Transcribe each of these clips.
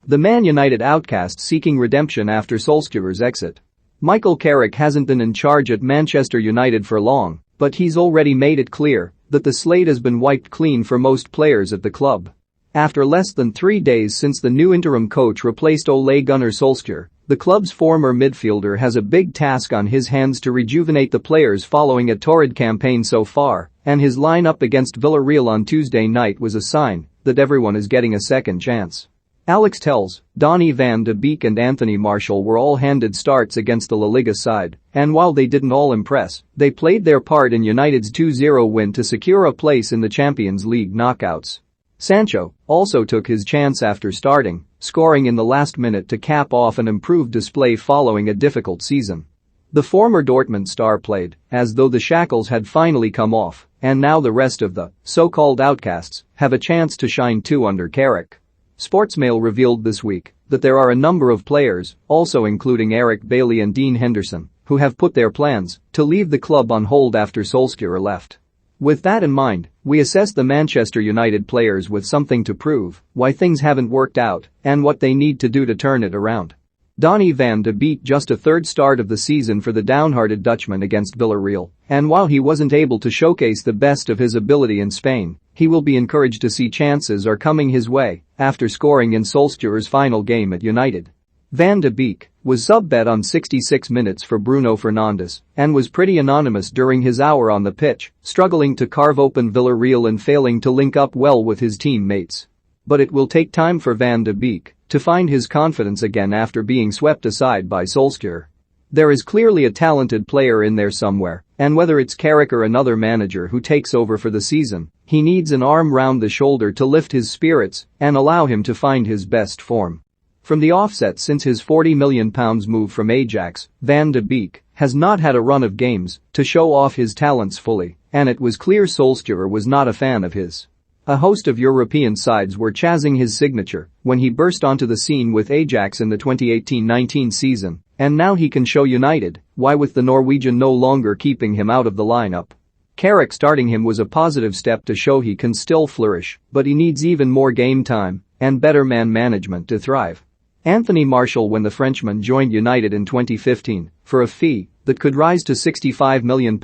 The Man United outcast seeking redemption after Solskjaer's exit. Michael Carrick hasn't been in charge at Manchester United for long, but he's already made it clear that the slate has been wiped clean for most players at the club. After less than 3 days since the new interim coach replaced Ole Gunnar Solskjaer, the club's former midfielder has a big task on his hands to rejuvenate the players following a torrid campaign so far, and his lineup against Villarreal on Tuesday night was a sign that everyone is getting a second chance. Alex Telles, Donny van de Beek and Anthony Martial were all handed starts against the La Liga side, and while they didn't all impress, they played their part in United's 2-0 win to secure a place in the Champions League knockouts. Sancho also took his chance after starting, scoring in the last minute to cap off an improved display following a difficult season. The former Dortmund star played as though the shackles had finally come off, and now the rest of the so-called outcasts have a chance to shine too under Carrick. Sportsmail revealed this week that there are a number of players, also including Eric Bailly and Dean Henderson, who have put their plans to leave the club on hold after Solskjaer left. With that in mind, we assess the Manchester United players with something to prove, why things haven't worked out, and what they need to do to turn it around. Donny van de Beek just a third start of the season for the downhearted Dutchman against Villarreal, and while he wasn't able to showcase the best of his ability in Spain, he will be encouraged to see chances are coming his way after scoring in Solskjaer's final game at United. Van de Beek was sub-bet on 66 minutes for Bruno Fernandes and was pretty anonymous during his hour on the pitch, struggling to carve open Villarreal and failing to link up well with his teammates. But it will take time for Van de Beek to find his confidence again after being swept aside by Solskjaer. There is clearly a talented player in there somewhere, and whether it's Carrick or another manager who takes over for the season, he needs an arm round the shoulder to lift his spirits and allow him to find his best form. From the offset since his £40 million move from Ajax, Van de Beek has not had a run of games to show off his talents fully, and it was clear Solskjaer was not a fan of his. A host of European sides were chasing his signature when he burst onto the scene with Ajax in the 2018-19 season, and now he can show United why, with the Norwegian no longer keeping him out of the lineup. Carrick starting him was a positive step to show he can still flourish, but he needs even more game time and better man management to thrive. Anthony Martial, when the Frenchman joined United in 2015 for a fee that could rise to £65 million,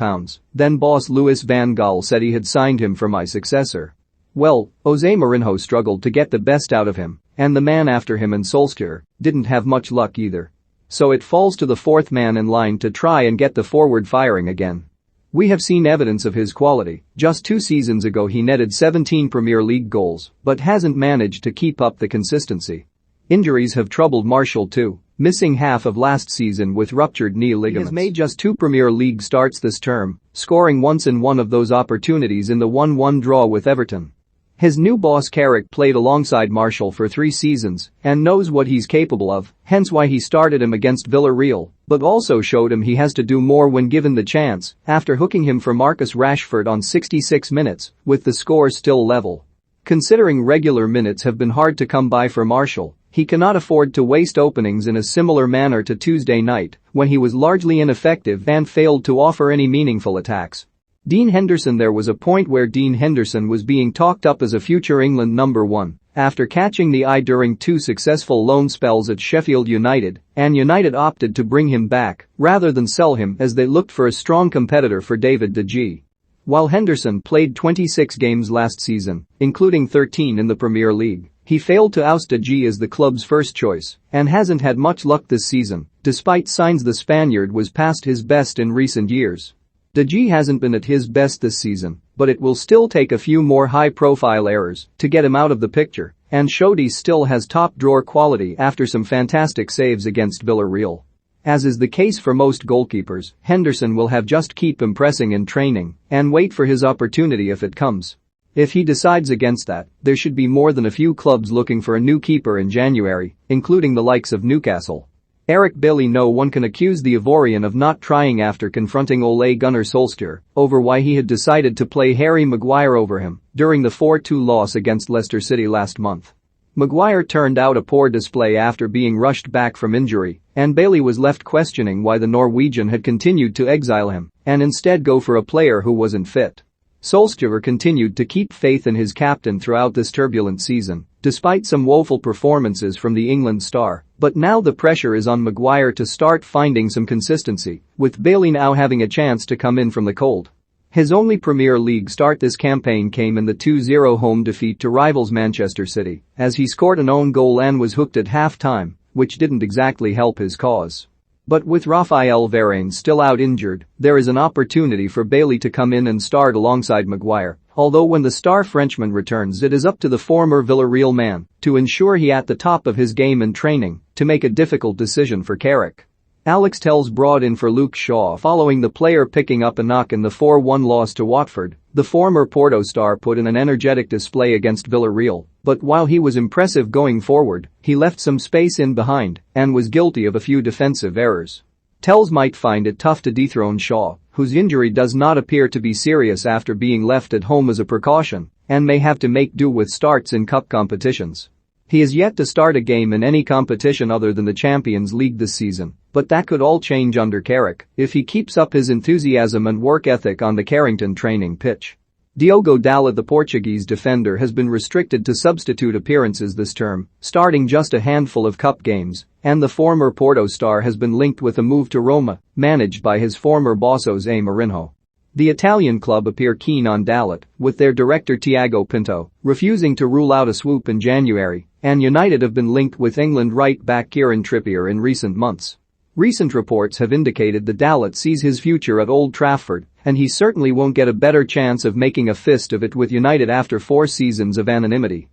then boss Louis van Gaal said he had signed him for my successor. Well, Jose Mourinho struggled to get the best out of him, and the man after him in Solskjaer didn't have much luck either. So it falls to the fourth man in line to try and get the forward firing again. We have seen evidence of his quality. Just 2 seasons ago he netted 17 Premier League goals, but hasn't managed to keep up the consistency. Injuries have troubled Martial too, missing half of last season with ruptured knee ligaments. He has made just 2 Premier League starts this term, scoring once in one of those opportunities in the 1-1 draw with Everton. His new boss Carrick played alongside Martial for 3 seasons and knows what he's capable of, hence why he started him against Villarreal, but also showed him he has to do more when given the chance after hooking him for Marcus Rashford on 66 minutes, with the score still level. Considering regular minutes have been hard to come by for Martial, he cannot afford to waste openings in a similar manner to Tuesday night, when he was largely ineffective and failed to offer any meaningful attacks. Dean Henderson. There was a point where Dean Henderson was being talked up as a future England number 1 after catching the eye during 2 successful loan spells at Sheffield United, and United opted to bring him back rather than sell him as they looked for a strong competitor for David De Gea. While Henderson played 26 games last season, including 13 in the Premier League, he failed to oust De Gea as the club's first choice and hasn't had much luck this season, despite signs the Spaniard was past his best in recent years. De Gea hasn't been at his best this season, but it will still take a few more high-profile errors to get him out of the picture, and Shodi still has top-drawer quality after some fantastic saves against Villarreal. As is the case for most goalkeepers, Henderson will have just keep impressing in training and wait for his opportunity if it comes. If he decides against that, there should be more than a few clubs looking for a new keeper in January, including the likes of Newcastle. Eric Bailly. No one can accuse the Ivorian of not trying after confronting Ole Gunnar Solskjaer over why he had decided to play Harry Maguire over him during the 4-2 loss against Leicester City last month. Maguire turned out a poor display after being rushed back from injury, and Bailey was left questioning why the Norwegian had continued to exile him and instead go for a player who wasn't fit. Solskjaer continued to keep faith in his captain throughout this turbulent season, despite some woeful performances from the England star, but now the pressure is on Maguire to start finding some consistency, with Bailey now having a chance to come in from the cold. His only Premier League start this campaign came in the 2-0 home defeat to rivals Manchester City, as he scored an own goal and was hooked at half-time, which didn't exactly help his cause. But with Raphael Varane still out injured, there is an opportunity for Bailey to come in and start alongside Maguire, although when the star Frenchman returns it is up to the former Villarreal man to ensure he at the top of his game and training to make a difficult decision for Carrick. Alex Telles brought in for Luke Shaw following the player picking up a knock in the 4-1 loss to Watford. The former Porto star put in an energetic display against Villarreal, but while he was impressive going forward, he left some space in behind and was guilty of a few defensive errors. Telles might find it tough to dethrone Shaw, whose injury does not appear to be serious after being left at home as a precaution, and may have to make do with starts in cup competitions. He is yet to start a game in any competition other than the Champions League this season, but that could all change under Carrick if he keeps up his enthusiasm and work ethic on the Carrington training pitch. Diogo Dalot, the Portuguese defender, has been restricted to substitute appearances this term, starting just a handful of cup games, and the former Porto star has been linked with a move to Roma, managed by his former boss Jose Mourinho. The Italian club appear keen on Dalot, with their director Tiago Pinto refusing to rule out a swoop in January, and United have been linked with England right-back Kieran Trippier in recent months. Recent reports have indicated that Dalot sees his future at Old Trafford, and he certainly won't get a better chance of making a fist of it with United after 4 seasons of anonymity.